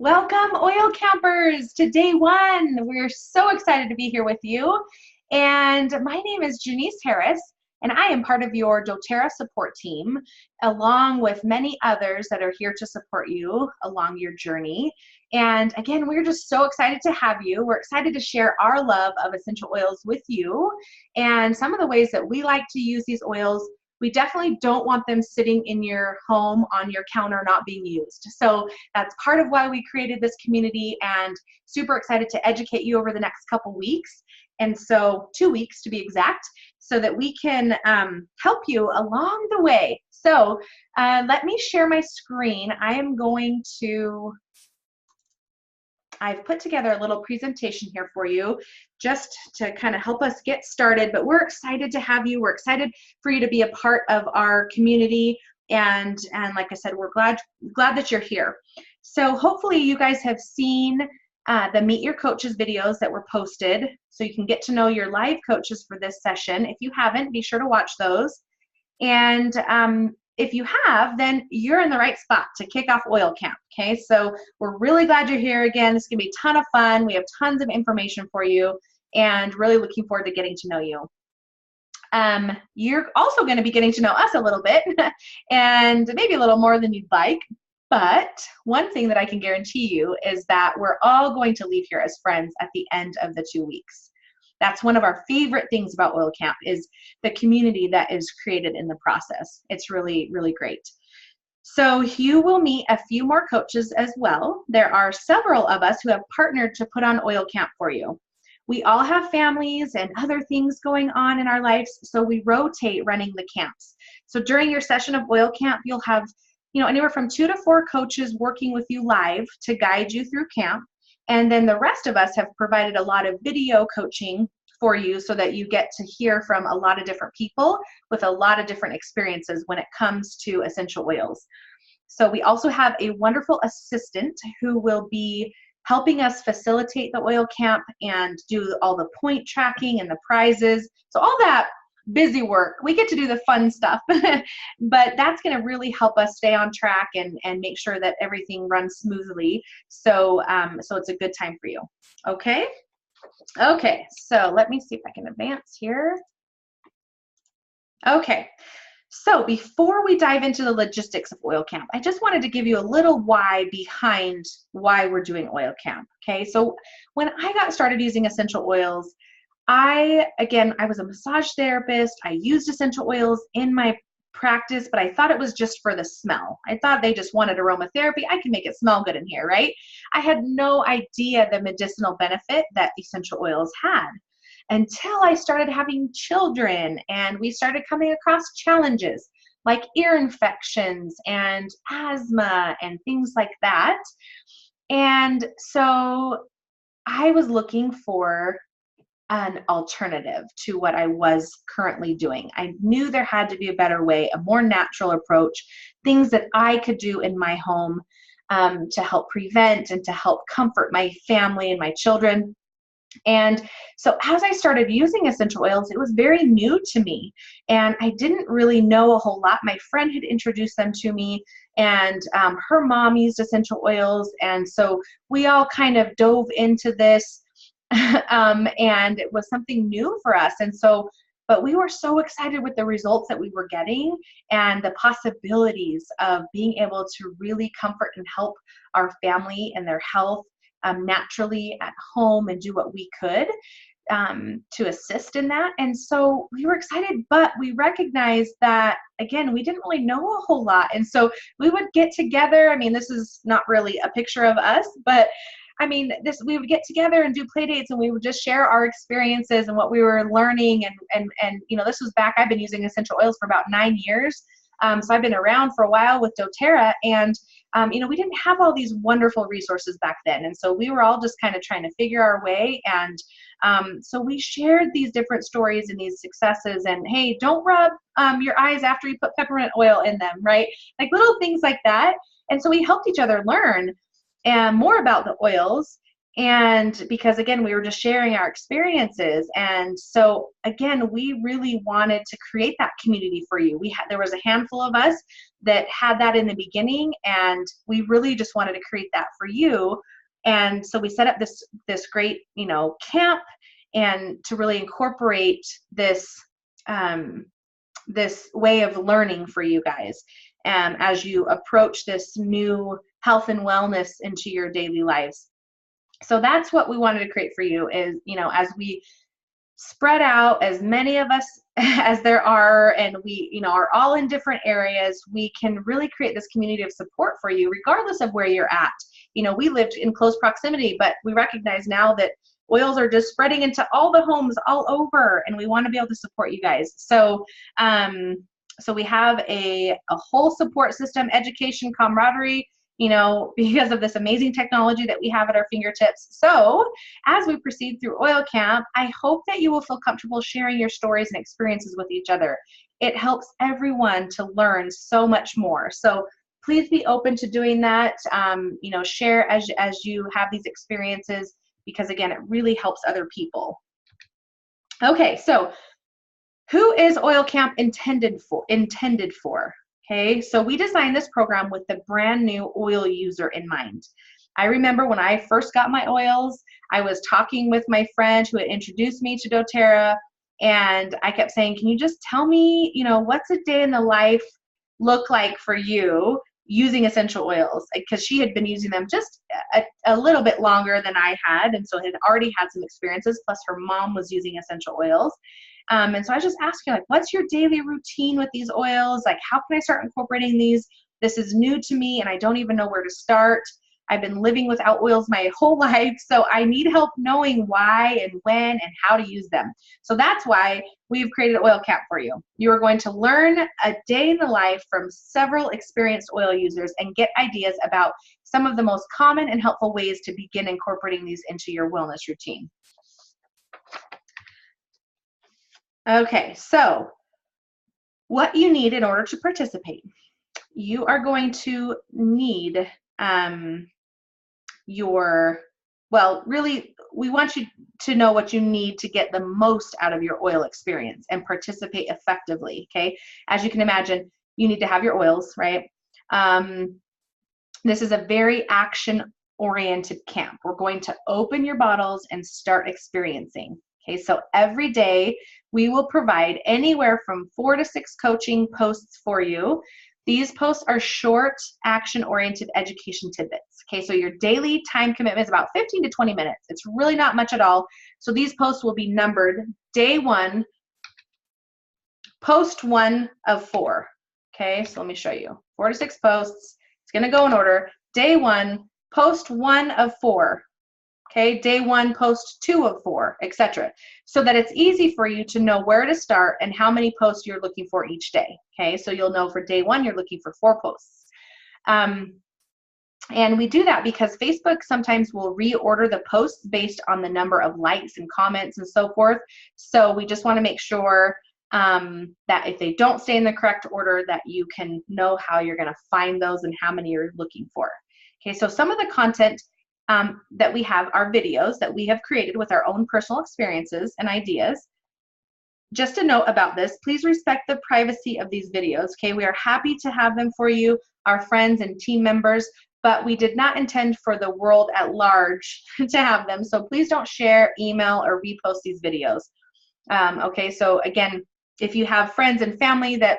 Welcome, oil campers, to day one. We're so excited to be here with you. And my name is Janice Harris, and I am part of your doTERRA support team, along with many others that are here to support you along your journey. And again, we're just so excited to have you. We're excited to share our love of essential oils with you and some of the ways that we like to use these oils. We definitely don't want them sitting in your home on your counter not being used. So that's part of why we created this community, and super excited to educate you over the next couple weeks. And so 2 weeks to be exact, so that we can help you along the way. So let me share my screen. I've put together a little presentation here for you just to kind of help us get started, but we're excited to have you. We're excited for you to be a part of our community. And like I said, we're glad that you're here. So hopefully you guys have seen the Meet Your Coaches videos that were posted, so you can get to know your live coaches for this session. If you haven't, be sure to watch those. And if you have, then you're in the right spot to kick off Oil Camp, okay? So we're really glad you're here again. It's gonna be a ton of fun. We have tons of information for you and really looking forward to getting to know you. You're also gonna be getting to know us a little bit and maybe a little more than you'd like, but one thing that I can guarantee you is that we're all going to leave here as friends at the end of the 2 weeks. That's one of our favorite things about Oil Camp, is the community that is created in the process. It's really, really great. So you will meet a few more coaches as well. There are several of us who have partnered to put on Oil Camp for you. We all have families and other things going on in our lives, so we rotate running the camps. So during your session of Oil Camp, you'll have anywhere from 2 to 4 coaches working with you live to guide you through camp. And then the rest of us have provided a lot of video coaching for you so that you get to hear from a lot of different people with a lot of different experiences when it comes to essential oils. So we also have a wonderful assistant who will be helping us facilitate the Oil Camp and do all the point tracking and the prizes. So all that busy work, we get to do the fun stuff, but that's going to really help us stay on track and make sure that everything runs smoothly. So it's a good time for you. Okay, so let me see if I can advance here. Okay, so before we dive into the logistics of Oil Camp, I just wanted to give you a little why behind why we're doing Oil Camp. Okay, so when I got started using essential oils, I was a massage therapist. I used essential oils in my practice, but I thought it was just for the smell. I thought they just wanted aromatherapy. I can make it smell good in here, right? I had no idea the medicinal benefit that essential oils had until I started having children and we started coming across challenges like ear infections and asthma and things like that. And so I was looking for an alternative to what I was currently doing. I knew there had to be a better way, a more natural approach, things that I could do in my home to help prevent and to help comfort my family and my children. And so as I started using essential oils, it was very new to me and I didn't really know a whole lot. My friend had introduced them to me, and her mom used essential oils, and so we all kind of dove into this. And it was something new for us. And so, but we were so excited with the results that we were getting and the possibilities of being able to really comfort and help our family and their health naturally at home and do what we could to assist in that. And so we were excited, but we recognized that, again, we didn't really know a whole lot. And so we would get together. I mean, this is not really a picture of us, but I mean, we would get together and do play dates, and we would just share our experiences and what we were learning. And this was back, I've been using essential oils for about 9 years. So I've been around for a while with doTERRA, and we didn't have all these wonderful resources back then. And so we were all just kind of trying to figure our way. And so we shared these different stories and these successes, and hey, don't rub your eyes after you put peppermint oil in them, right? Like little things like that. And so we helped each other learn and more about the oils And because again, we were just sharing our experiences. And so again, we really wanted to create that community for you. There was a handful of us that had that in the beginning, and we really just wanted to create that for you. And so we set up this great, camp, and to really incorporate this this way of learning for you guys as you approach this new health and wellness into your daily lives. So that's what we wanted to create for you is, as we spread out, as many of us as there are, and we, are all in different areas, we can really create this community of support for you, regardless of where you're at. We lived in close proximity, but we recognize now that oils are just spreading into all the homes all over, and we want to be able to support you guys. So, so we have a whole support system, education, camaraderie, because of this amazing technology that we have at our fingertips. So as we proceed through Oil Camp, I hope that you will feel comfortable sharing your stories and experiences with each other. It helps everyone to learn so much more. So please be open to doing that. Share as you have these experiences, because again, it really helps other people. Okay, so who is Oil Camp intended for? Okay, so we designed this program with the brand new oil user in mind. I remember when I first got my oils, I was talking with my friend who had introduced me to doTERRA, and I kept saying, can you just tell me, what's a day in the life look like for you using essential oils? Because she had been using them just a little bit longer than I had, and so had already had some experiences, plus her mom was using essential oils. And so I was just asking, like, what's your daily routine with these oils? Like, how can I start incorporating these? This is new to me, and I don't even know where to start. I've been living without oils my whole life, so I need help knowing why and when and how to use them. So that's why we've created Oil Camp for you. You are going to learn a day in the life from several experienced oil users and get ideas about some of the most common and helpful ways to begin incorporating these into your wellness routine. Okay, so what you need in order to participate. You are going to need really, we want you to know what you need to get the most out of your oil experience and participate effectively, okay? As you can imagine, you need to have your oils, right? This is a very action-oriented camp. We're going to open your bottles and start experiencing. Okay, so every day we will provide anywhere from 4 to 6 coaching posts for you. These posts are short, action-oriented education tidbits. Okay, so your daily time commitment is about 15 to 20 minutes. It's really not much at all. So these posts will be numbered day 1, post 1 of 4. Okay, so let me show you. 4 to 6 posts. It's going to go in order. Day 1, post 1 of 4. Okay, day 1, post 2 of 4, etc. So that it's easy for you to know where to start and how many posts you're looking for each day. Okay, so you'll know for day 1 you're looking for 4 posts. And we do that because Facebook sometimes will reorder the posts based on the number of likes and comments and so forth. So we just want to make sure that if they don't stay in the correct order, that you can know how you're going to find those and how many you're looking for. Okay, so some of the content that we have are videos that we have created with our own personal experiences and ideas. Just a note about this, please respect the privacy of these videos, okay? We are happy to have them for you, our friends and team members, but we did not intend for the world at large to have them, so please don't share, email, or repost these videos. Okay, so again, if you have friends and family that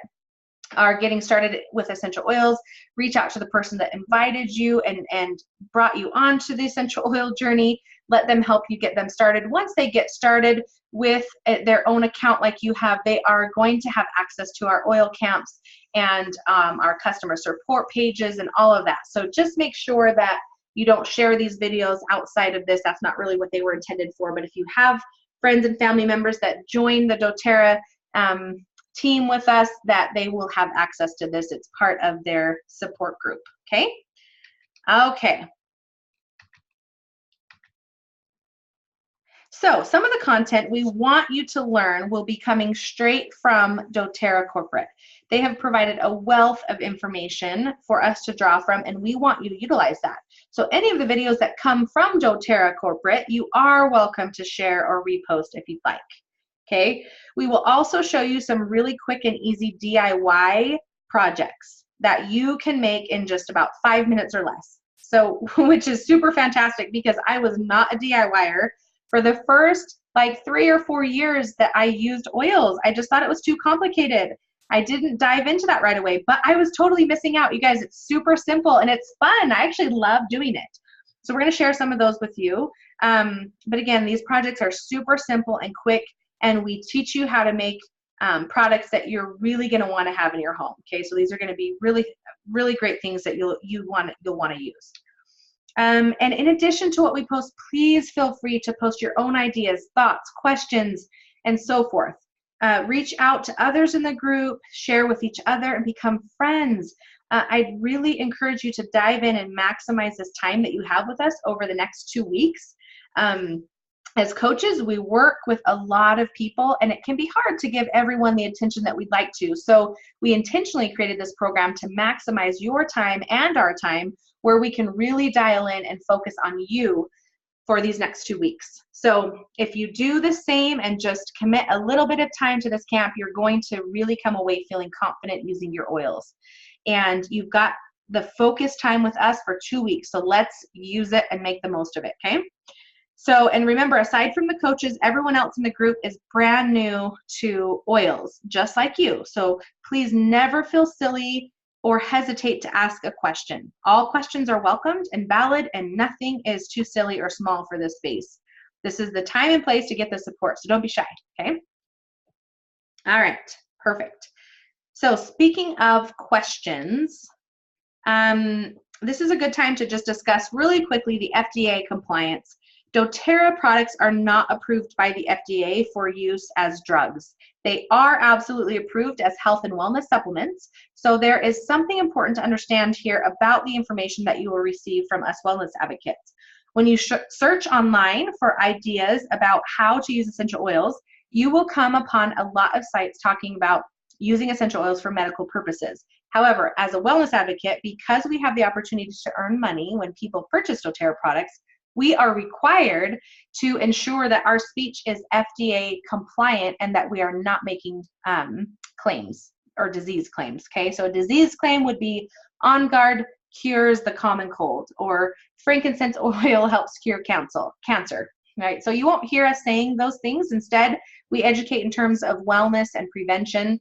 are getting started with essential oils, reach out to the person that invited you and brought you onto the essential oil journey. Let them help you get them started. Once they get started with their own account like you have, they are going to have access to our oil camps and our customer support pages and all of that. So just make sure that you don't share these videos outside of this. That's not really what they were intended for. But if you have friends and family members that join the doTERRA team with us, that they will have access to this. It's part of their support group. Okay. So some of the content we want you to learn will be coming straight from doTERRA Corporate. They have provided a wealth of information for us to draw from, and we want you to utilize that. So any of the videos that come from doTERRA Corporate, you are welcome to share or repost if you'd like. Okay, we will also show you some really quick and easy DIY projects that you can make in just about 5 minutes or less. So, which is super fantastic because I was not a DIYer for the first like 3 or 4 years that I used oils. I just thought it was too complicated. I didn't dive into that right away, but I was totally missing out. You guys, it's super simple and it's fun. I actually love doing it. So we're going to share some of those with you. But again, these projects are super simple and quick, and we teach you how to make products that you're really going to want to have in your home. Okay, so these are going to be really, really great things that you'll want to use. And in addition to what we post, please feel free to post your own ideas, thoughts, questions, and so forth. Reach out to others in the group, share with each other, and become friends. I'd really encourage you to dive in and maximize this time that you have with us over the next 2 weeks. As coaches, we work with a lot of people, and it can be hard to give everyone the attention that we'd like to. So we intentionally created this program to maximize your time and our time, where we can really dial in and focus on you for these next 2 weeks. So if you do the same and just commit a little bit of time to this camp, you're going to really come away feeling confident using your oils. And you've got the focus time with us for 2 weeks. So let's use it and make the most of it, okay? So, and remember, aside from the coaches, everyone else in the group is brand new to oils, just like you. So please never feel silly or hesitate to ask a question. All questions are welcomed and valid, and nothing is too silly or small for this space. This is the time and place to get the support, so don't be shy, okay? All right, perfect. So speaking of questions, this is a good time to just discuss really quickly the FDA compliance. doTERRA products are not approved by the FDA for use as drugs. They are absolutely approved as health and wellness supplements. So there is something important to understand here about the information that you will receive from us wellness advocates. When you search online for ideas about how to use essential oils, you will come upon a lot of sites talking about using essential oils for medical purposes. However, as a wellness advocate, because we have the opportunity to earn money when people purchase doTERRA products, we are required to ensure that our speech is FDA compliant and that we are not making claims or disease claims, okay? So a disease claim would be On Guard cures the common cold, or frankincense oil helps cure cancer, right? So you won't hear us saying those things. Instead, we educate in terms of wellness and prevention.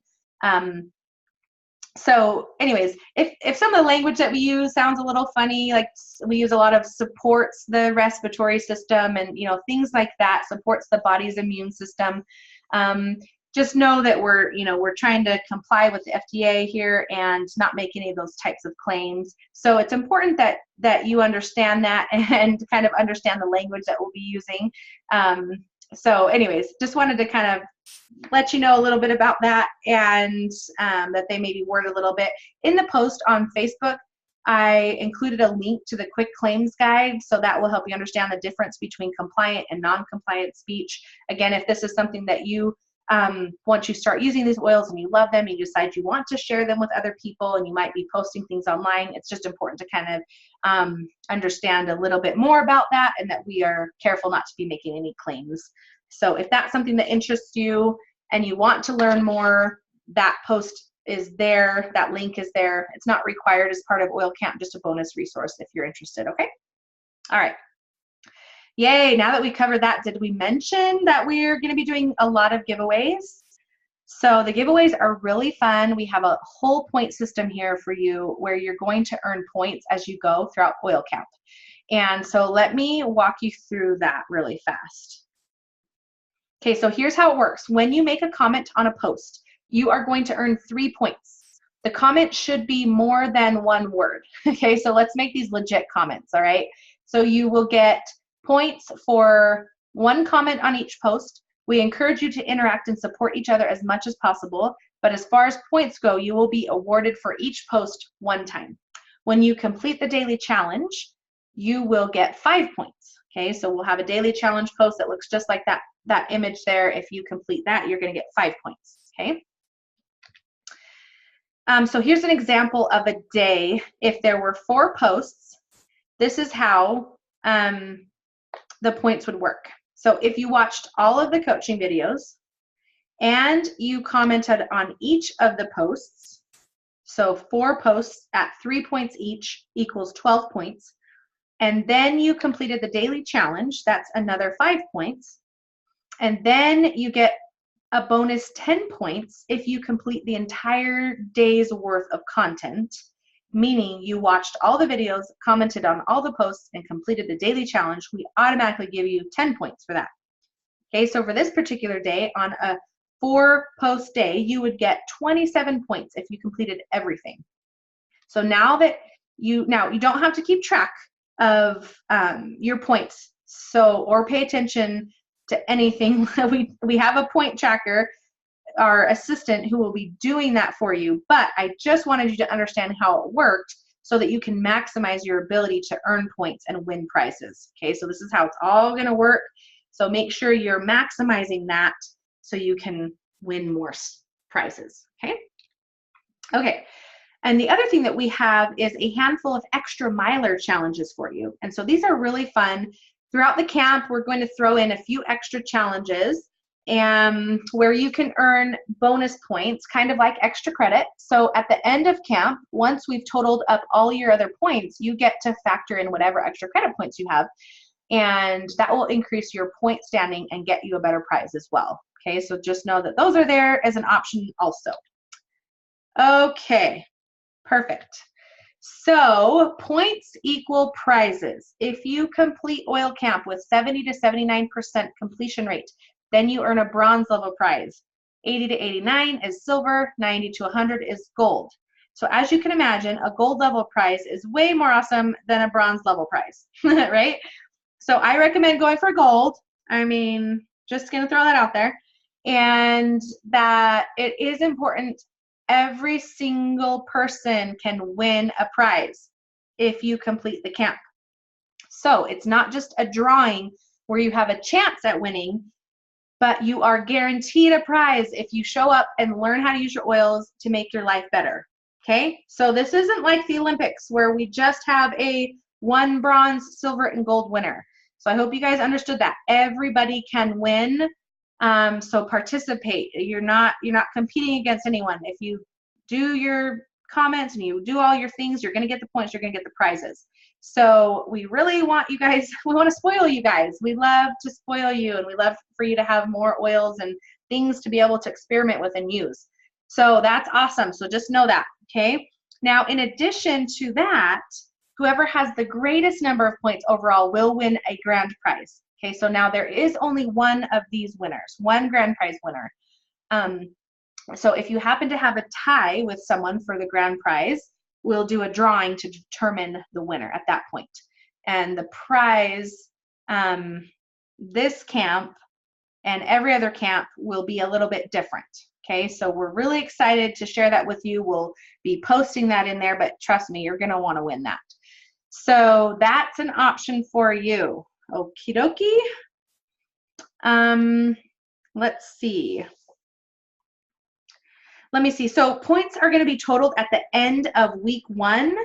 So anyways, if some of the language that we use sounds a little funny, like we use a lot of supports the respiratory system and, you know, things like that, supports the body's immune system, just know that we're trying to comply with the FDA here and not make any of those types of claims. So it's important that you understand that and kind of understand the language that we'll be using. So anyways, just wanted to kind of let you know a little bit about that, and that they may be worded a little bit. In the post on Facebook, I included a link to the quick claims guide, so that will help you understand the difference between compliant and non-compliant speech. Again, if this is something that you, once you start using these oils and you love them and you decide you want to share them with other people and you might be posting things online, it's just important to kind of understand a little bit more about that, and that we are careful not to be making any claims. So if that's something that interests you and you want to learn more, that post is there, that link is there. It's not required as part of Oil Camp, just a bonus resource if you're interested, okay? All right. Yay, now that we covered that, did we mention that we're gonna be doing a lot of giveaways? So the giveaways are really fun. We have a whole point system here for you where you're going to earn points as you go throughout Oil Camp. And so let me walk you through that really fast. Okay, so here's how it works. When you make a comment on a post, you are going to earn 3 points. The comment should be more than 1 word. Okay, so let's make these legit comments, all right? So you will get points for 1 comment on each post. We encourage you to interact and support each other as much as possible, but as far as points go, you will be awarded for each post 1 time. When you complete the daily challenge, you will get 5 points. Okay, so we'll have a daily challenge post that looks just like that image there. If you complete that, you're going to get 5 points. Okay. So here's an example of a day. If there were 4 posts, this is how the points would work. So if you watched all of the coaching videos and you commented on each of the posts, so 4 posts at 3 points each equals 12 points, and then you completed the daily challenge, that's another 5 points, and then you get a bonus 10 points if you complete the entire day's worth of content, meaning you watched all the videos, commented on all the posts, and completed the daily challenge. We automatically give you 10 points for that. Okay, so for this particular day, on a 4-post day, you would get 27 points if you completed everything. So now that you don't have to keep track of your points, or pay attention to anything. We have a point tracker, our assistant, who will be doing that for you, but I just wanted you to understand how it worked so that you can maximize your ability to earn points and win prizes. Okay, so this is how it's all going to work. So make sure you're maximizing that so you can win more prizes. Okay, and the other thing that we have is a handful of extra miler challenges for you, and so these are really fun. Throughout the camp, we're going to throw in a few extra challenges where you can earn bonus points, kind of like extra credit. So at the end of camp, once we've totaled up all your other points, you get to factor in whatever extra credit points you have, and that will increase your point standing and get you a better prize as well. Okay, so just know that those are there as an option also. Okay, perfect. So points equal prizes. If you complete oil camp with 70 to 79% completion rate, then you earn a bronze level prize. 80 to 89 is silver, 90 to 100 is gold. So as you can imagine, a gold level prize is way more awesome than a bronze level prize, right? So I recommend going for gold. I mean, just gonna throw that out there. And that it is important. Every single person can win a prize if you complete the camp. So it's not just a drawing where you have a chance at winning, but you are guaranteed a prize if you show up and learn how to use your oils to make your life better. Okay, so this isn't like the Olympics where we just have a 1 bronze, silver, and gold winner. So I hope you guys understood that. Everybody can win. So participate. You're not competing against anyone. If you do your comments and you do all your things, you're going to get the points, you're going to get the prizes. So we really want you guys, we want to spoil you guys. We love to spoil you, and we love for you to have more oils and things to be able to experiment with and use. So that's awesome. So just know that, okay? Now, in addition to that, whoever has the greatest number of points overall will win a grand prize. Okay, so now there is only one of these winners, one grand prize winner. So if you happen to have a tie with someone for the grand prize, we'll do a drawing to determine the winner at that point. And the prize, this camp and every other camp, will be a little bit different. Okay, so we're really excited to share that with you. We'll be posting that in there, but trust me, you're going to want to win that. So that's an option for you. Okie dokie. Let's see. Let me see. So points are going to be totaled at the end of week 1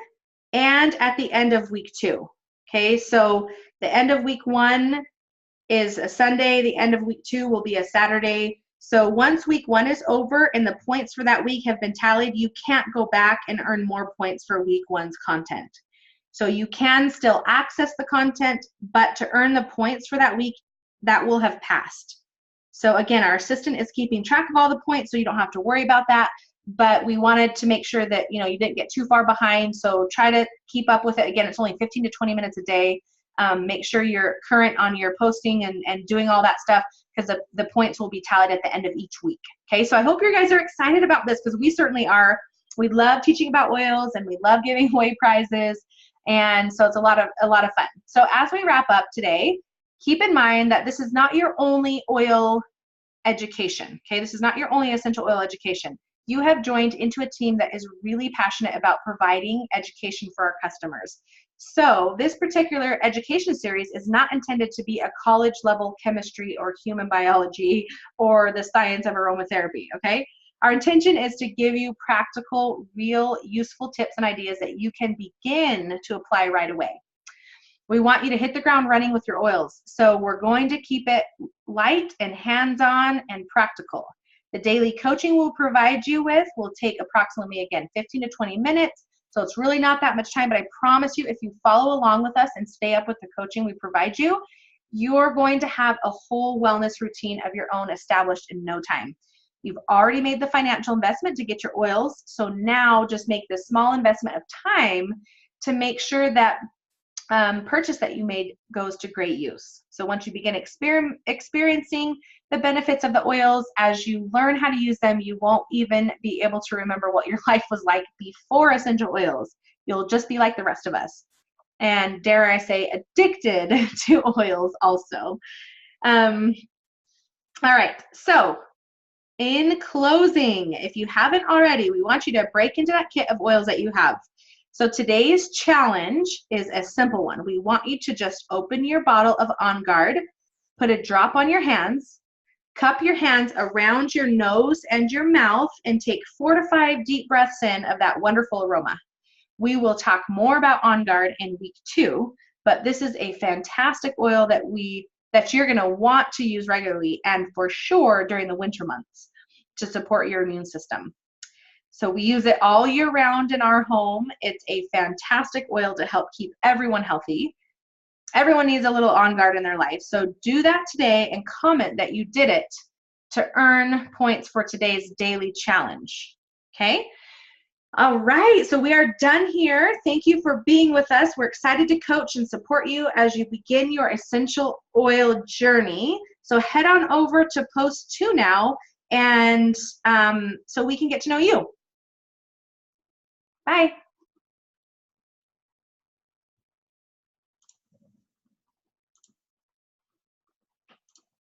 and at the end of week 2. Okay, so the end of week 1 is a Sunday. The end of week 2 will be a Saturday. So once week 1 is over and the points for that week have been tallied, you can't go back and earn more points for week 1's content. So you can still access the content, but to earn the points for that week, that will have passed. So again, our assistant is keeping track of all the points, so you don't have to worry about that. But we wanted to make sure that you didn't get too far behind. So try to keep up with it. Again, it's only 15 to 20 minutes a day. Make sure you're current on your posting and doing all that stuff, because the points will be tallied at the end of each week. Okay, so I hope you guys are excited about this, because we certainly are. We love teaching about oils and we love giving away prizes. And so it's a lot of fun. So as we wrap up today, keep in mind that this is not your only oil education. Okay, this is not your only essential oil education. You have joined into a team that is really passionate about providing education for our customers. So this particular education series is not intended to be a college level chemistry or human biology or the science of aromatherapy, okay? Our intention is to give you practical, real, useful tips and ideas that you can begin to apply right away. We want you to hit the ground running with your oils. So we're going to keep it light and hands-on and practical. The daily coaching we'll provide you with will take approximately, again, 15 to 20 minutes. So it's really not that much time, but I promise you, if you follow along with us and stay up with the coaching we provide you, you're going to have a whole wellness routine of your own established in no time. You've already made the financial investment to get your oils, so now just make this small investment of time to make sure that purchase that you made goes to great use. So once you begin experiencing the benefits of the oils, as you learn how to use them, you won't even be able to remember what your life was like before essential oils. You'll just be like the rest of us. And dare I say, addicted to oils also. All right, so in closing, if you haven't already, we want you to break into that kit of oils that you have. So today's challenge is a simple one. We want you to just open your bottle of On Guard, put a drop on your hands, cup your hands around your nose and your mouth, and take 4 to 5 deep breaths in of that wonderful aroma. We will talk more about On Guard in week 2, but this is a fantastic oil that you're going to want to use regularly and for sure during the winter months to support your immune system. So we use it all year round in our home. It's a fantastic oil to help keep everyone healthy. Everyone needs a little On Guard in their life. So do that today and comment that you did it to earn points for today's daily challenge. Okay? All right, so we are done here. Thank you for being with us. We're excited to coach and support you as you begin your essential oil journey. So head on over to post 2 now, and so we can get to know you. Bye.